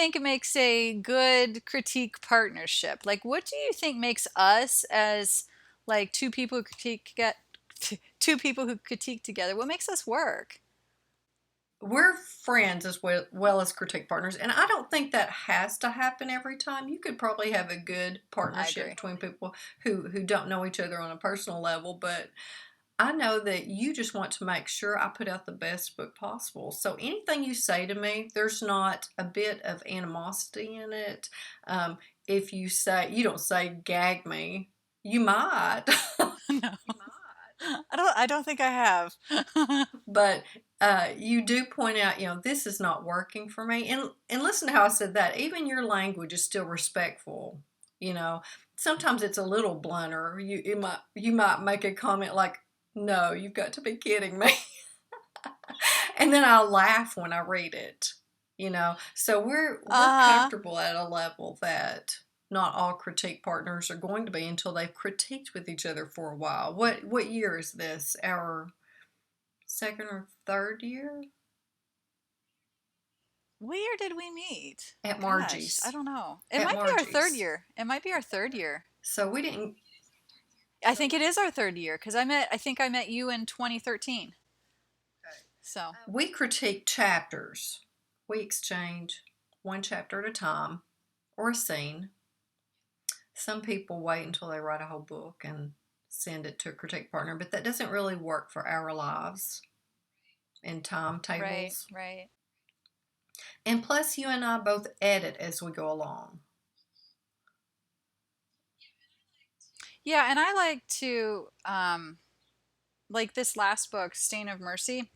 think makes a good critique partnership? Like, what do you think makes us as like two people who critique get two people who critique together? What makes us work? We're friends as well as critique partners, and I don't think that has to happen every time. You could probably have a good I partnership agree. between people who don't know each other on a personal level, but I know that you just want to make sure I put out the best book possible. So anything you say to me, there's not a bit of animosity in it. If you say, you don't say gag me, you might. No, I don't think I have. But you do point out, this is not working for me. And listen to how I said that. Even your language is still respectful. You know, sometimes it's a little blunter. You might make a comment like, "No, you've got to be kidding me," and then I'll laugh when I read it. So we're Uh-huh. comfortable at a level that not all critique partners are going to be until they've critiqued with each other for a while. What year is this? Our second or third year Where did we meet? at Gosh, I Margie's. don't know. It At might be our third Margie's. year. It might be our third year. So we didn't. I think it is our third year because I think I met you in 2013. So, We critique chapters. We exchange one chapter at a time or a scene. Some people wait until they write a whole book and send it to a critique partner, but that doesn't really work for our lives and right, timetables. right. And plus, you and I both edit as we go along. Yeah, and I like to like this last book, Stain of Mercy.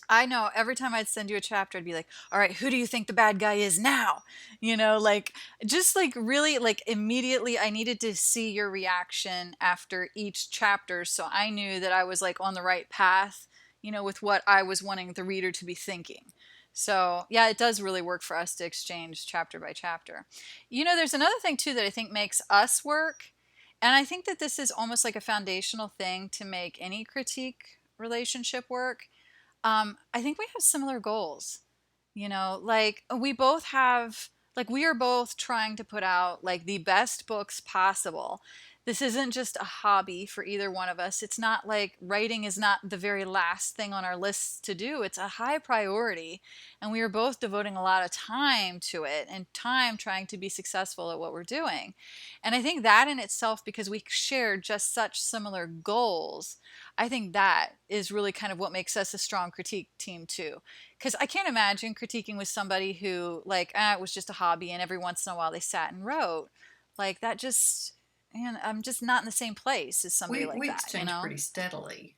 I know every time I'd send you a chapter, I'd be like, all right, who do you think the bad guy is now? Like just like really like immediately I needed to see your reaction after each chapter so I knew that I was like on the right path, with what I was wanting the reader to be thinking. So, yeah, it does really work for us to exchange chapter by chapter. There's another thing too that I think makes us work. And I think that this is almost like a foundational thing to make any critique relationship work. I think we have similar goals. Like we both have, like we are both trying to put out like the best books possible. This isn't just a hobby for either one of us. It's not like writing is not the very last thing on our list to do. It's a high priority. And we are both devoting a lot of time to it and time trying to be successful at what we're doing. And I think that in itself, because we share just such similar goals, I think that is really kind of what makes us a strong critique team too. Because I can't imagine critiquing with somebody who like it was just a hobby and every once in a while they sat and wrote. Like that just, and I'm just not in the same place as somebody like We that, you exchange know? pretty steadily.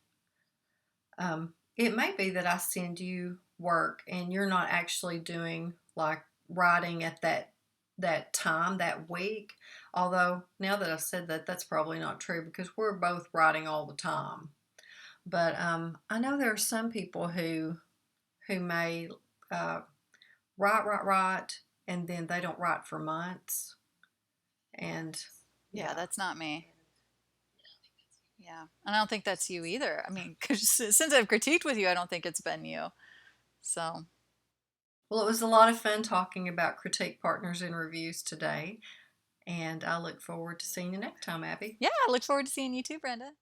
It may be that I send you work and you're not actually doing like writing at that time that week. Although now that I've said that, that's probably not true because we're both writing all the time. But I know there are some people who may uh, write, and then they don't write for months. And Yeah, yeah. that's not me. Yeah. And I don't think that's you either. I mean, 'cause since I've critiqued with you, I don't think it's been you. So, Well, it was a lot of fun talking about critique partners and reviews today, and I look forward to seeing you next time, Abby. yeah, I look forward to seeing you too, Brenda.